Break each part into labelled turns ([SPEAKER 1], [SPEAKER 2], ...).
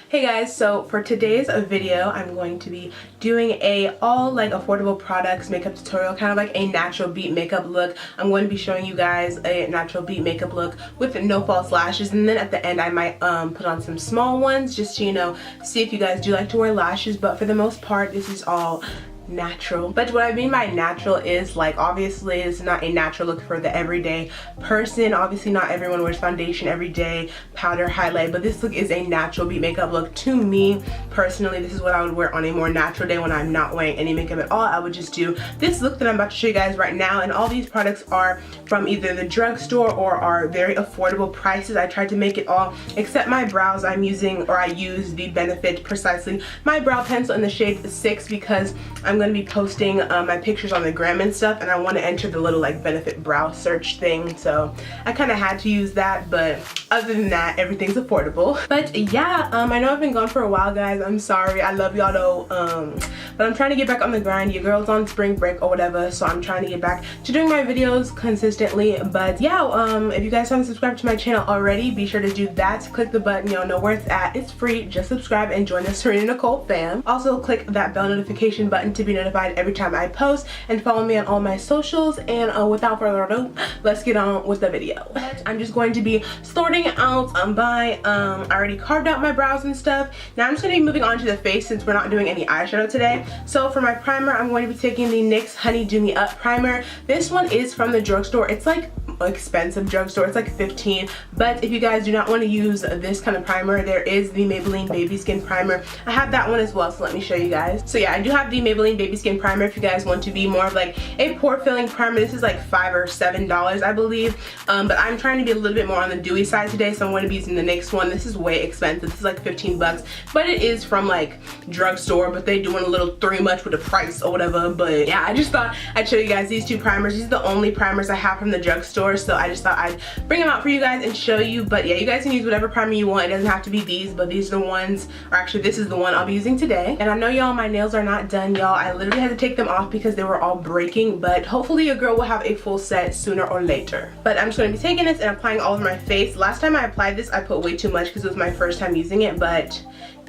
[SPEAKER 1] Hey guys, so for today's video I'm going to be doing a all like affordable products makeup tutorial, kind of like a natural beat makeup look. I'm going to be showing you guys a natural beat makeup look with no false lashes, and then at the end I might put on some small ones just to, you know, see if you guys do like to wear lashes. But for the most part this is all natural. But what I mean by natural is, like, obviously it's not a natural look for the everyday person. Obviously not everyone wears foundation every day, powder, highlight, but this look is a natural beat makeup look. To me personally, this is what I would wear on a more natural day when I'm not wearing any makeup at all. I would just do this look that I'm about to show you guys right now, and all these products are from either the drugstore or are very affordable prices. I tried to make it all except my brows. I use the Benefit Precisely my brow pencil in the shade 6 because I'm going to be posting my pictures on the gram and stuff, and I want to enter the little like Benefit brow search thing, so I kind of had to use that. But other than that, everything's affordable. But yeah, I know I've been gone for a while, guys. I'm sorry. I love y'all though, but I'm trying to get back on the grind. Your girl's on spring break or whatever, so I'm trying to get back to doing my videos consistently. But yeah, if you guys haven't subscribed to my channel already, be sure to do that. Click the button, y'all know where it's at. It's free. Just subscribe and join the Serena Nicole fam. Also click that bell notification button to be notified every time I post, and follow me on all my socials. And without further ado, let's get on with the video. I'm just going to be starting out by I already carved out my brows and stuff. Now I'm just going to be moving on to the face since we're not doing any eyeshadow today. So for my primer, I'm going to be taking the NYX Honey Do Me Up primer. This one is from the drugstore. It's like expensive drugstore, it's like 15, but if you guys do not want to use this kind of primer, there is the Maybelline Baby Skin primer. I have that one as well, so let me show you guys. So yeah, I do have the Maybelline Baby Skin primer if you guys want to be more of like a pore filling primer. This is like $5 or $7 I believe, but I'm trying to be a little bit more on the dewy side today, so I'm going to be using the NYX one. This is way expensive. This is like 15 bucks, but it is from like drugstore, but they doing a little too much with the price or whatever. But yeah, I just thought I'd show you guys these two primers. These are the only primers I have from the drugstore, so I just thought I'd bring them out for you guys and show you. But yeah, you guys can use whatever primer you want. It doesn't have to be these, but these are the ones, or actually this is the one I'll be using today. And I know y'all, my nails are not done, y'all. I literally had to take them off because they were all breaking, but hopefully your girl will have a full set sooner or later. But I'm just going to be taking this and applying all over my face. Last time I applied this, I put way too much because it was my first time using it, but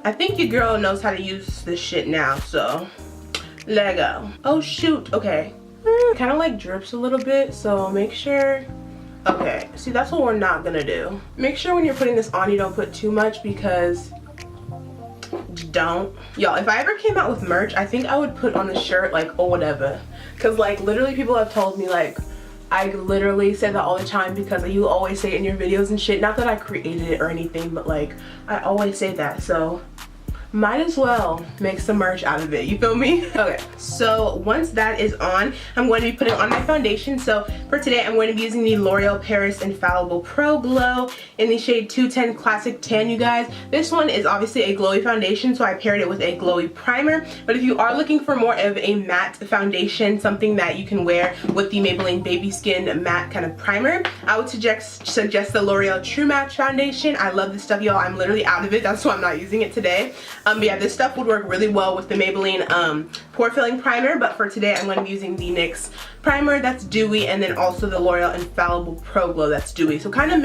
[SPEAKER 1] I think your girl knows how to use this shit now, so let go. Oh shoot, okay. Kind of like drips a little bit, so make sure. Okay, see, that's what we're not gonna do. Make sure when you're putting this on you don't put too much, because don't. Y'all, if I ever came out with merch, I think I would put on the shirt like, or whatever, because like literally people have told me, like, I literally say that all the time because you always say it in your videos and shit. Not that I created it or anything, but like I always say that, so might as well make some merch out of it, you feel me? Okay, so once that is on, I'm going to be putting on my foundation. So for today I'm going to be using the L'Oreal Paris Infallible Pro Glow in the shade 210 Classic Tan, you guys. This one is obviously a glowy foundation, so I paired it with a glowy primer. But if you are looking for more of a matte foundation, something that you can wear with the Maybelline Baby Skin matte kind of primer, I would suggest the L'Oreal True Match foundation. I love this stuff, y'all. I'm literally out of it, that's why I'm not using it today. But yeah, this stuff would work really well with the Maybelline pore filling primer, but for today I'm going to be using the NYX primer that's dewy, and then also the L'Oreal Infallible Pro Glow that's dewy. So kind of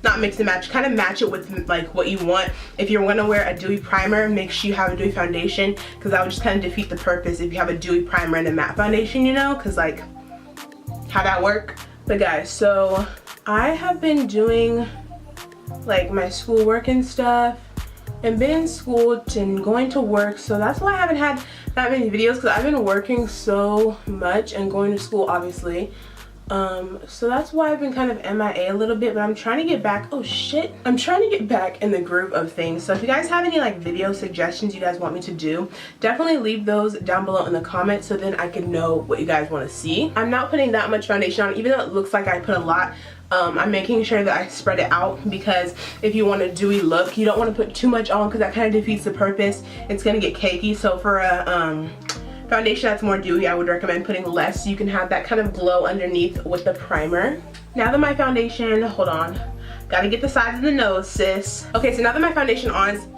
[SPEAKER 1] not mix and match, kind of match it with like what you want. If you're going to wear a dewy primer, make sure you have a dewy foundation, because that would just kind of defeat the purpose if you have a dewy primer and a matte foundation, you know, because like how that work. But guys, so I have been doing like my schoolwork and stuff, and been in school and going to work, so that's why I haven't had that many videos, because I've been working so much and going to school obviously, so that's why I've been kind of MIA a little bit. But I'm trying to get back, oh shit, I'm trying to get back in the groove of things. So if you guys have any like video suggestions you guys want me to do, definitely leave those down below in the comments, so then I can know what you guys want to see. I'm not putting that much foundation on, even though it looks like I put a lot. I'm making sure that I spread it out, because if you want a dewy look, you don't want to put too much on, because that kind of defeats the purpose. It's going to get cakey. So for a foundation that's more dewy, I would recommend putting less, so you can have that kind of glow underneath with the primer. Now that my foundation, hold on, gotta get the sides of the nose, sis. Okay, so now that my foundation on is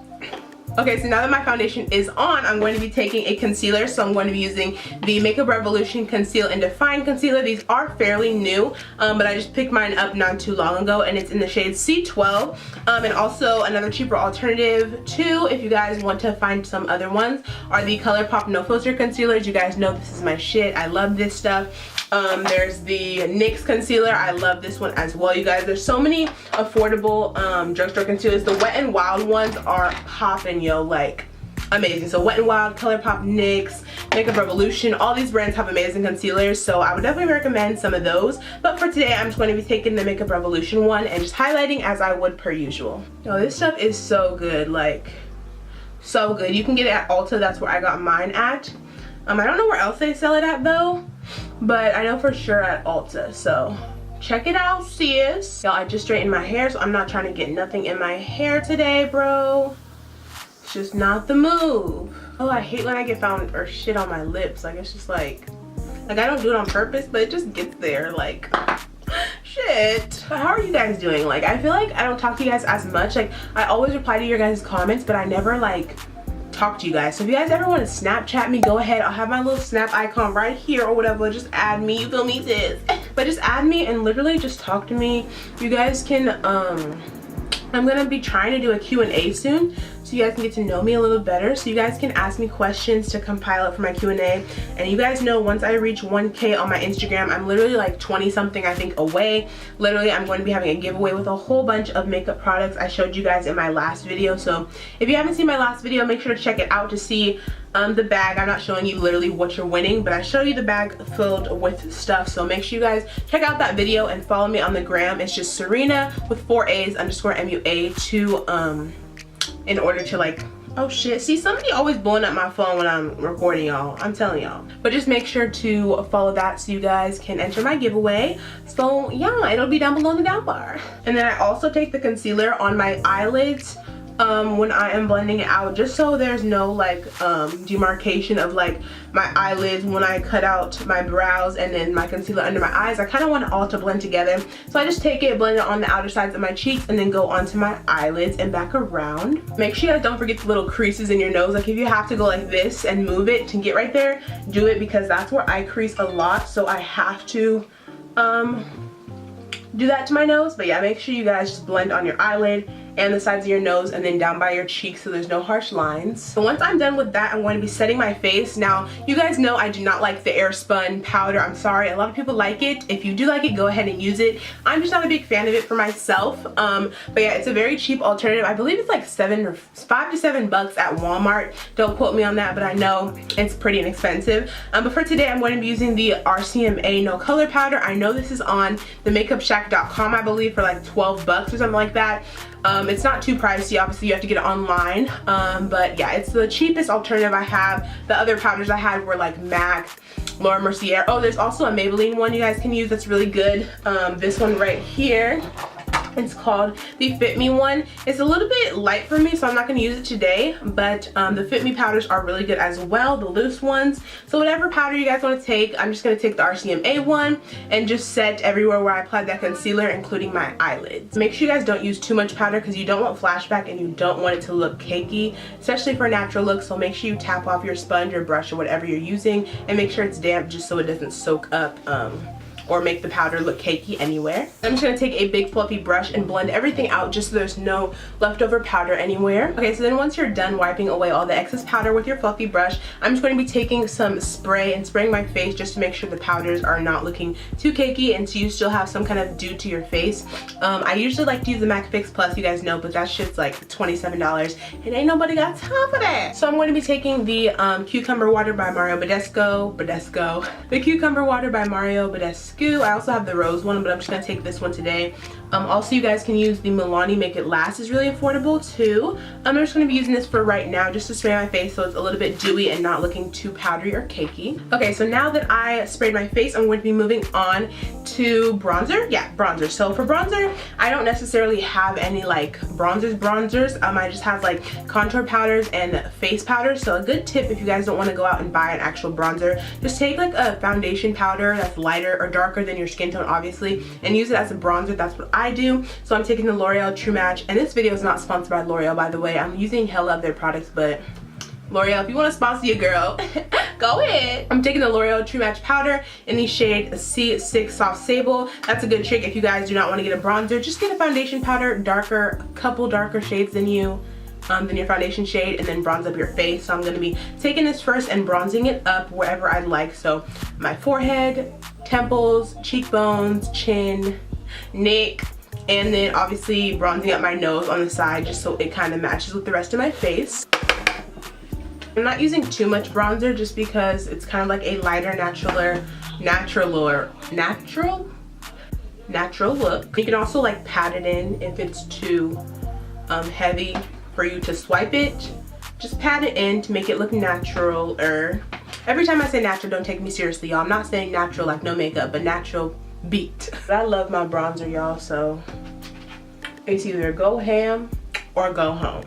[SPEAKER 1] Okay, so now that my foundation is on, I'm going to be taking a concealer. So I'm going to be using the Makeup Revolution Conceal and Define Concealer. These are fairly new, but I just picked mine up not too long ago, and it's in the shade C12. And also another cheaper alternative too, if you guys want to find some other ones, are the ColourPop No Filter Concealers. You guys know this is my shit. I love this stuff. There's the NYX concealer. I love this one as well, you guys. There's so many affordable drugstore concealers. The Wet n Wild ones are popping, yo, like amazing. So Wet n Wild, ColourPop, NYX, Makeup Revolution, all these brands have amazing concealers, so I would definitely recommend some of those. But for today, I'm just going to be taking the Makeup Revolution one and just highlighting as I would per usual. Yo, this stuff is so good, like so good. You can get it at Ulta. That's where I got mine at. I don't know where else they sell it at though, but I know for sure at Ulta, so check it out, sis. Y'all, I just straightened my hair, so I'm not trying to get nothing in my hair today, bro. It's just not the move. Oh, I hate when I get found or shit on my lips. Like, it's just like I don't do it on purpose, but it just gets there, like shit. But how are you guys doing? Like, I feel like I don't talk to you guys as much. Like, I always reply to your guys' comments, but I never like talk to you guys. So if you guys ever want to Snapchat me, go ahead. I'll have my little snap icon right here or whatever. Just add me, you feel me, sis? But just add me and literally just talk to me. You guys can I'm gonna be trying to do a Q&A soon, so you guys can get to know me a little better. So you guys can ask me questions to compile it for my Q&A. And you guys know once I reach 1K on my Instagram, I'm literally like 20 something I think away. Literally, I'm going to be having a giveaway with a whole bunch of makeup products I showed you guys in my last video. So if you haven't seen my last video, make sure to check it out to see the bag. I'm not showing you literally what you're winning, but I show you the bag filled with stuff. So make sure you guys check out that video and follow me on the gram. It's just Serena with 4 A's _ MUA to in order to like, oh shit, see, somebody always blowing up my phone when I'm recording, y'all. I'm telling y'all. But just make sure to follow that so you guys can enter my giveaway. So yeah, it'll be down below in the down bar. And then I also take the concealer on my eyelids when I am blending it out, just so there's no like demarcation of like my eyelids when I cut out my brows and then my concealer under my eyes. I kind of want it all to blend together, so I just take it, blend it on the outer sides of my cheeks, and then go onto my eyelids and back around. Make sure you guys don't forget the little creases in your nose. Like, if you have to go like this and move it to get right there, do it, because that's where I crease a lot, so I have to do that to my nose. But yeah, make sure you guys just blend on your eyelid and the sides of your nose and then down by your cheeks so there's no harsh lines. So once I'm done with that, I'm going to be setting my face. Now, you guys know I do not like the Airspun powder. I'm sorry, a lot of people like it. If you do like it, go ahead and use it. I'm just not a big fan of it for myself. But yeah, it's a very cheap alternative. I believe it's like $5 to $7 at Walmart. Don't quote me on that, but I know it's pretty inexpensive. But for today, I'm going to be using the RCMA No Color Powder. I know this is on the MakeupShayla.com, I believe, for like $12 or something like that. It's not too pricey. Obviously you have to get it online, but yeah, it's the cheapest alternative I have. The other powders I had were like MAC, Laura Mercier. Oh, there's also a Maybelline one you guys can use that's really good. This one right here, it's called the Fit Me one. It's a little bit light for me, so I'm not going to use it today, but the Fit Me powders are really good as well, the loose ones. So whatever powder you guys want to take, I'm just going to take the RCMA one and just set everywhere where I applied that concealer, including my eyelids. Make sure you guys don't use too much powder because you don't want flashback and you don't want it to look cakey, especially for a natural look. So make sure you tap off your sponge or brush or whatever you're using and make sure it's damp, just so it doesn't soak up or make the powder look cakey anywhere. I'm just gonna take a big fluffy brush and blend everything out just so there's no leftover powder anywhere. Okay, so then once you're done wiping away all the excess powder with your fluffy brush, I'm just going to be taking some spray and spraying my face just to make sure the powders are not looking too cakey and so you still have some kind of dew to your face. I usually like to use the MAC Fix Plus, you guys know, but that shit's like $27 and ain't nobody got time for that. So I'm going to be taking the Cucumber Water by Mario Badescu. The Cucumber Water by Mario Badescu. I also have the rose one, but I'm just going to take this one today. Also, you guys can use the Milani Make It Last. It's really affordable too. I'm just going to be using this for right now just to spray my face so it's a little bit dewy and not looking too powdery or cakey. Okay, so now that I sprayed my face, I'm going to be moving on to bronzer. Yeah, bronzer. So for bronzer, I don't necessarily have any like bronzers. I just have like contour powders and face powders. So a good tip, if you guys don't want to go out and buy an actual bronzer, just take like a foundation powder that's lighter or darker than your skin tone, obviously, and use it as a bronzer. That's what I do. So I'm taking the L'Oreal True Match, and this video is not sponsored by L'Oreal, by the way. I'm using hella of their products, but L'Oreal, if you want to sponsor your girl, go ahead. I'm taking the L'Oreal True Match powder in the shade C6 Soft Sable. That's a good trick if you guys do not want to get a bronzer. Just get a foundation powder, darker, couple darker shades than your foundation shade, and then bronze up your face. So I'm going to be taking this first and bronzing it up wherever I'd like. So my forehead, temples, cheekbones, chin, neck, and then obviously bronzing up my nose on the side just so it kind of matches with the rest of my face. I'm not using too much bronzer just because it's kind of like a lighter, natural look. You can also like pat it in if it's too heavy for you to swipe it. Just pat it in to make it look natural-er. Every time I say natural, don't take me seriously, y'all. I'm not saying natural like no makeup, but natural beat. But I love my bronzer, y'all, so it's either go ham or go home.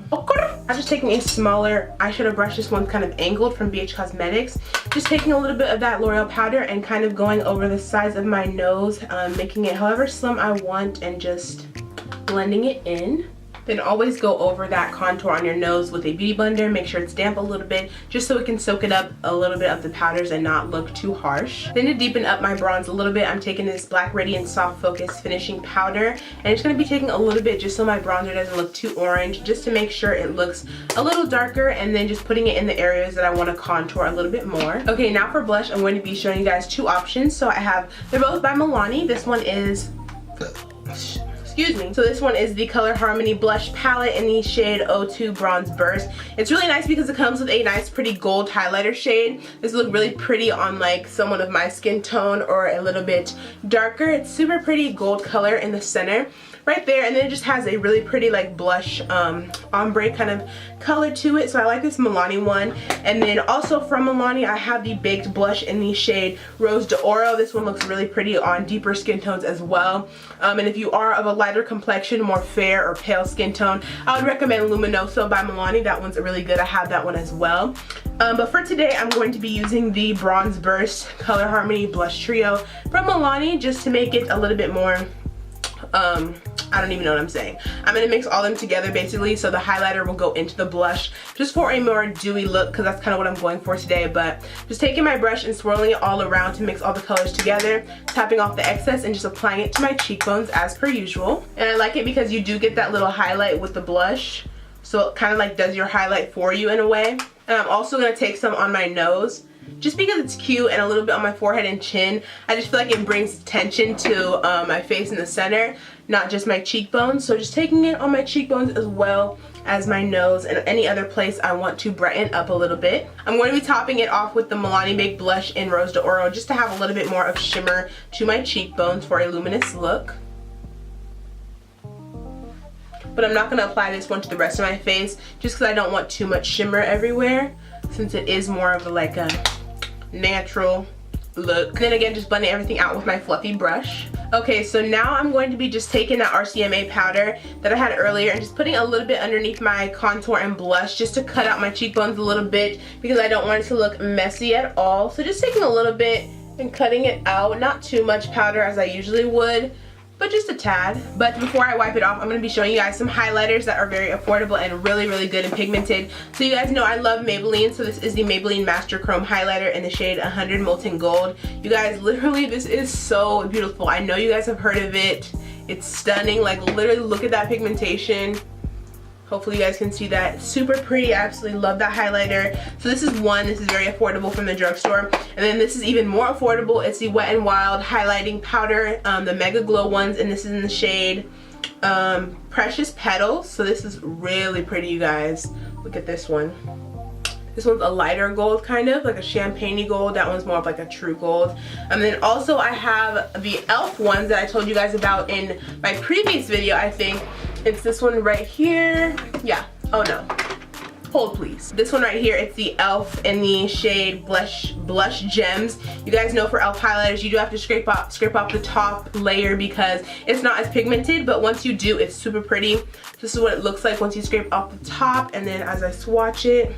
[SPEAKER 1] I'm just taking a smaller eyeshadow brush. This one's kind of angled from BH Cosmetics. Just taking a little bit of that L'Oreal powder and kind of going over the sides of my nose, making it however slim I want and just blending it in. Then always go over that contour on your nose with a beauty blender. Make sure it's damp a little bit just so it can soak it up a little bit of the powders and not look too harsh. Then to deepen up my bronze a little bit, I'm taking this Black Radiance Soft Focus Finishing Powder, and it's going to be taking a little bit just so my bronzer doesn't look too orange, just to make sure it looks a little darker, and then just putting it in the areas that I want to contour a little bit more. Okay, now for blush, I'm going to be showing you guys two options. So they're both by Milani. This one is excuse me. So this one is the Color Harmony Blush Palette in the shade 02 Bronze Burst. It's really nice because it comes with a nice pretty gold highlighter shade. This will look really pretty on like someone of my skin tone or a little bit darker. It's super pretty gold color in the center right there, and then it just has a really pretty like blush ombre kind of color to it. So I like this Milani one. And then also from Milani, I have the Baked Blush in the shade Rose d'Oro. This one looks really pretty on deeper skin tones as well. And if you are of a lighter complexion, more fair or pale skin tone, I would recommend Luminoso by Milani. That one's really good. I have that one as well. But for today, I'm going to be using the Bronze Burst Color Harmony Blush Trio from Milani just to make it a little bit more I don't even know what I'm saying. I'm going to mix all them together basically, so the highlighter will go into the blush just for a more dewy look, because that's kind of what I'm going for today. But just taking my brush and swirling it all around to mix all the colors together, tapping off the excess and just applying it to my cheekbones as per usual. And I like it because you do get that little highlight with the blush, so it kind of like does your highlight for you in a way. And I'm also going to take some on my nose, just because it's cute, and a little bit on my forehead and chin. I just feel like it brings attention to my face in the center, not just my cheekbones. So just taking it on my cheekbones as well as my nose and any other place I want to brighten up a little bit. I'm going to be topping it off with the Milani Baked Blush in Rose d'Oro just to have a little bit more of shimmer to my cheekbones for a luminous look. But I'm not going to apply this one to the rest of my face just because I don't want too much shimmer everywhere, since it is more of like a natural look. And then again, just blending everything out with my fluffy brush. Okay, so now I'm going to be just taking that RCMA powder that I had earlier and just putting a little bit underneath my contour and blush just to cut out my cheekbones a little bit, because I don't want it to look messy at all. So just taking a little bit and cutting it out, not too much powder as I usually would, but just a tad. But before I wipe it off, I'm going to be showing you guys some highlighters that are very affordable and really, really good and pigmented. So you guys know I love Maybelline, so this is the Maybelline Master Chrome Highlighter in the shade 100 Molten Gold. You guys, literally, this is so beautiful. I know you guys have heard of it. It's stunning. Like, literally, look at that pigmentation. Hopefully you guys can see that. Super pretty. I absolutely love that highlighter. So this is one. This is very affordable from the drugstore. And then this is even more affordable. It's the Wet n Wild Highlighting Powder, the Mega Glow ones, and this is in the shade Precious Petals. So this is really pretty, you guys. Look at this one. This one's a lighter gold, kind of like a champagne-y gold. That one's more of like a true gold. And then also I have the E.L.F. ones that I told you guys about in my previous video, I think. It's this one right here. Yeah. Oh no. Hold please. This one right here, it's the E.L.F. in the shade Blush Gems. You guys know for E.L.F. highlighters, you do have to scrape off the top layer because it's not as pigmented, but once you do, it's super pretty. This is what it looks like once you scrape off the top, and then as I swatch it,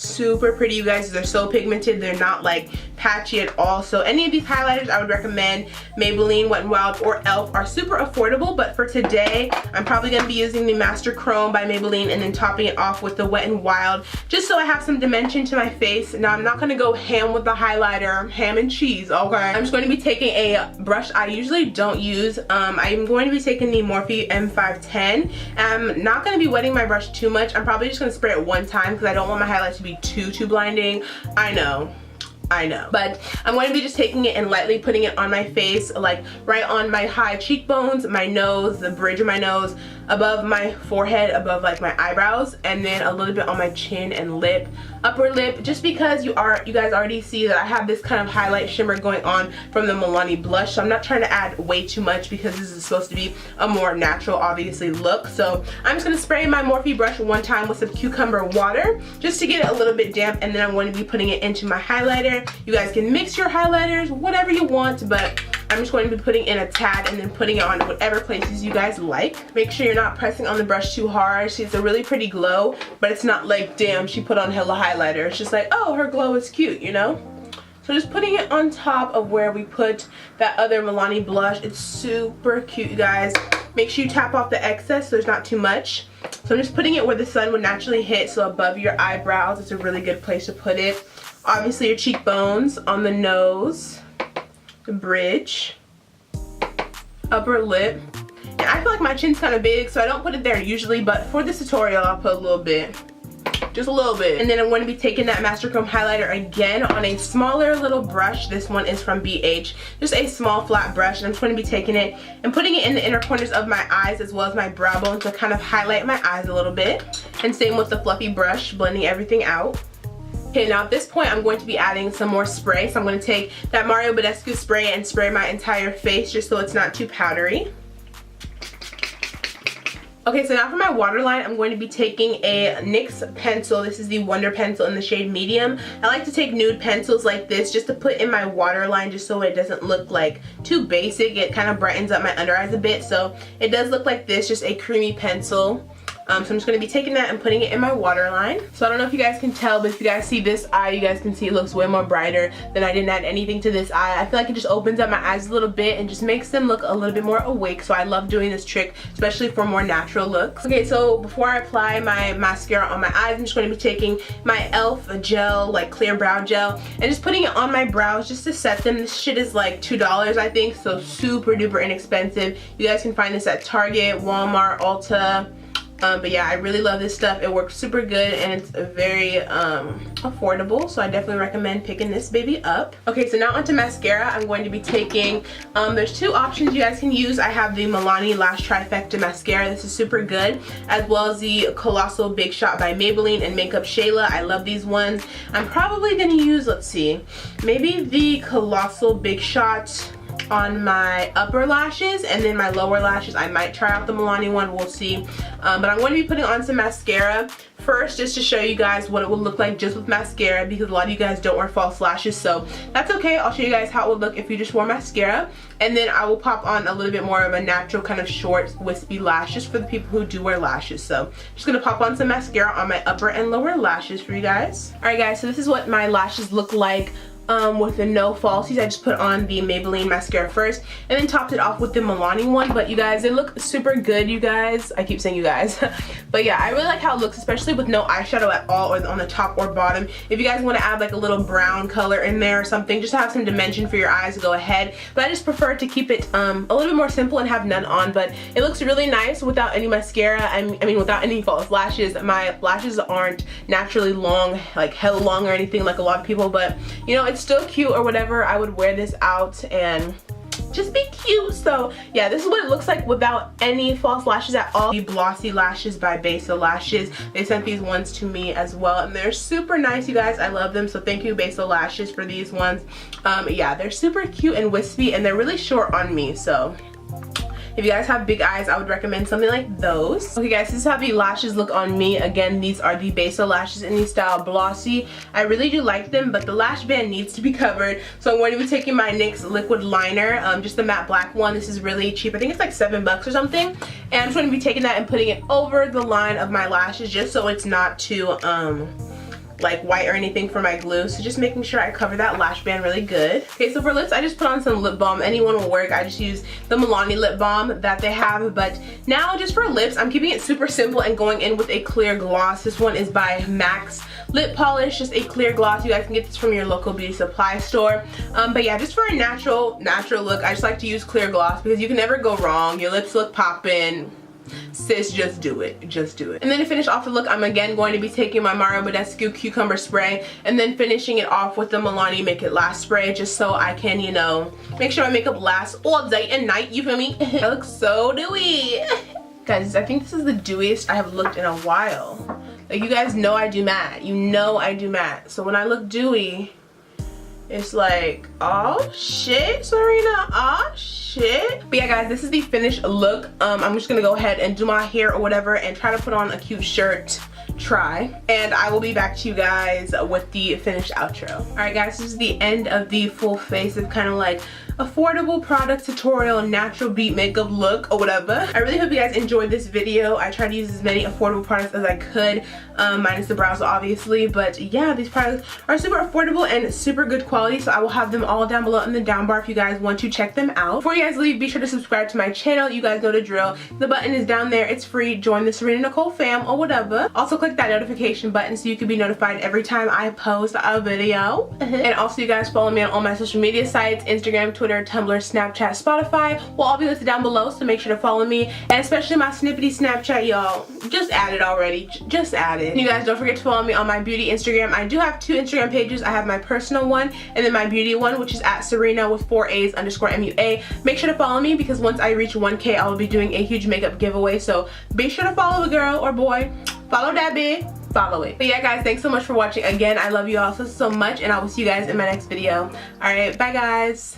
[SPEAKER 1] super pretty, you guys. They're so pigmented, they're not like patchy at all. So any of these highlighters I would recommend, Maybelline, Wet n Wild, or E.L.F, are super affordable. But for today, I'm probably going to be using the Master Chrome by Maybelline and then topping it off with the Wet n Wild, just so I have some dimension to my face. Now I'm not going to go ham with the highlighter, ham and cheese, okay? I'm just going to be taking a brush I usually don't use. I'm going to be taking the Morphe M510. I'm not going to be wetting my brush too much. I'm probably just going to spray it one time because I don't want my highlights to be too blinding. I know, but I'm going to be just taking it and lightly putting it on my face, like right on my high cheekbones, my nose, the bridge of my nose, above my forehead, above like my eyebrows, and then a little bit on my chin and lip, upper lip, just because you guys already see that I have this kind of highlight shimmer going on from the Milani blush. So I'm not trying to add way too much because this is supposed to be a more natural, obviously, look. So I'm just going to spray my Morphe brush one time with some cucumber water just to get it a little bit damp, and then I'm going to be putting it into my highlighter. You guys can mix your highlighters whatever you want, but I'm just going to be putting in a tad and then putting it on whatever places you guys like. Make sure you're not pressing on the brush too hard. See, it's a really pretty glow, but it's not like, damn, she put on hella highlighter. It's just like, oh, her glow is cute, you know? So just putting it on top of where we put that other Milani blush. It's super cute, you guys. Make sure you tap off the excess so there's not too much. So I'm just putting it where the sun would naturally hit, so above your eyebrows. It's a really good place to put it. Obviously your cheekbones, on the nose, the bridge, upper lip. And I feel like my chin's kind of big, so I don't put it there usually, but for this tutorial I'll put a little bit. Just a little bit. And then I'm going to be taking that Master Chrome highlighter again on a smaller little brush. This one is from BH. Just a small flat brush, and I'm just going to be taking it and putting it in the inner corners of my eyes as well as my brow bone to kind of highlight my eyes a little bit. And same with the fluffy brush, blending everything out. Okay, now at this point I'm going to be adding some more spray. So I'm going to take that Mario Badescu spray and spray my entire face just so it's not too powdery. Okay, so now for my waterline, I'm going to be taking a NYX pencil. This is the Wonder Pencil in the shade Medium. I like to take nude pencils like this just to put in my waterline just so it doesn't look like too basic. It kind of brightens up my under eyes a bit. So it does look like this, just a creamy pencil. So I'm just going to be taking that and putting it in my waterline. So I don't know if you guys can tell, but if you guys see this eye, you guys can see it looks way more brighter than I didn't add anything to this eye. I feel like it just opens up my eyes a little bit and just makes them look a little bit more awake. So I love doing this trick, especially for more natural looks. Okay, so before I apply my mascara on my eyes, I'm just going to be taking my E.L.F gel, like clear brow gel, and just putting it on my brows just to set them. This shit is like $2, I think, so super duper inexpensive. You guys can find this at Target, Walmart, Ulta. But yeah, I really love this stuff. It works super good and it's very affordable, so I definitely recommend picking this baby up. Okay, so now onto mascara. I'm going to be taking, there's two options you guys can use. I have the Milani Lash Trifecta Mascara. This is super good, as well as the Colossal Big Shot by Maybelline and MakeupShayla. I love these ones. I'm probably going to use, let's see, maybe the Colossal Big Shot on my upper lashes, and then my lower lashes I might try out the Milani one, we'll see. But I'm going to be putting on some mascara first just to show you guys what it would look like just with mascara, because a lot of you guys don't wear false lashes, so that's okay. I'll show you guys how it would look if you just wore mascara, and then I will pop on a little bit more of a natural kind of short wispy lash just for the people who do wear lashes. So I'm just gonna pop on some mascara on my upper and lower lashes for you guys. Alright guys, so this is what my lashes look like with the no falsies. I just put on the Maybelline mascara first and then topped it off with the Milani one. But you guys, they look super good, you guys. I keep saying you guys. But yeah, I really like how it looks, especially with no eyeshadow at all or on the top or bottom. If you guys want to add like a little brown color in there or something just to have some dimension for your eyes, go ahead. But I just prefer to keep it a little bit more simple and have none on. But it looks really nice without any mascara. I mean without any false lashes. My lashes aren't naturally long, like hella long or anything like a lot of people, but you know, it's still cute or whatever. I would wear this out and just be cute. So yeah, this is what it looks like without any false lashes at all. The Glossy Lashes by Besa Lashes. They sent these ones to me as well, and they're super nice, you guys. I love them, so thank you Besa Lashes for these ones. Yeah, they're super cute and wispy, and they're really short on me, so if you guys have big eyes, I would recommend something like those. Okay guys, this is how the lashes look on me. Again, these are the Besa Lashes in the style Glossy. I really do like them, but the lash band needs to be covered. So I'm going to be taking my NYX liquid liner, just the matte black one. This is really cheap. I think it's like $7 or something. And I'm just going to be taking that and putting it over the line of my lashes just so it's not too like white or anything for my glue, so just making sure I cover that lash band really good. Okay, so for lips, I just put on some lip balm. Anyone will work. I just use the Milani lip balm that they have, but now just for lips, I'm keeping it super simple and going in with a clear gloss. This one is by Max Lip Polish, just a clear gloss. You guys can get this from your local beauty supply store. But yeah, just for a natural look, I just like to use clear gloss because you can never go wrong. Your lips look poppin'. Sis, just do it. Just do it. And then to finish off the look, I'm again going to be taking my Badescu cucumber spray and then finishing it off with the Milani Make It Last spray, just so I can, you know, make sure my makeup lasts all day and night. You feel me? I look so dewy. Guys, I think this is the dewiest I have looked in a while. Like, you guys know I do matte. You know I do matte. So when I look dewy, it's like, oh shit, Serena, oh shit. But yeah, guys, this is the finished look. I'm just gonna go ahead and do my hair or whatever and try to put on a cute shirt. And I will be back to you guys with the finished outro. Alright guys, this is the end of the full face of kind of like affordable product tutorial natural beat makeup look or whatever. I really hope you guys enjoyed this video. I tried to use as many affordable products as I could, minus the brows obviously, but yeah, these products are super affordable and super good quality, so I will have them all down below in the down bar if you guys want to check them out. Before you guys leave, be sure to subscribe to my channel. You guys know the drill. The button is down there. It's free. Join the Serena Nicole fam or whatever. Also click that notification button so you can be notified every time I post a video. And also you guys follow me on all my social media sites, Instagram, Twitter, Tumblr, Snapchat, Spotify will all be listed down below, so make sure to follow me, and especially my snippety Snapchat, y'all. Just add it already. Just add it. And you guys don't forget to follow me on my beauty Instagram. I do have 2 Instagram pages. I have my personal one and then my beauty one, which is at Serena with 4 A's _MUA. Make sure to follow me because once I reach 1K, I will be doing a huge makeup giveaway, so be sure to follow a girl or boy. Follow that bitch. Follow it. But yeah guys, thanks so much for watching. Again, I love you all so much, and I will see you guys in my next video. Alright, bye guys.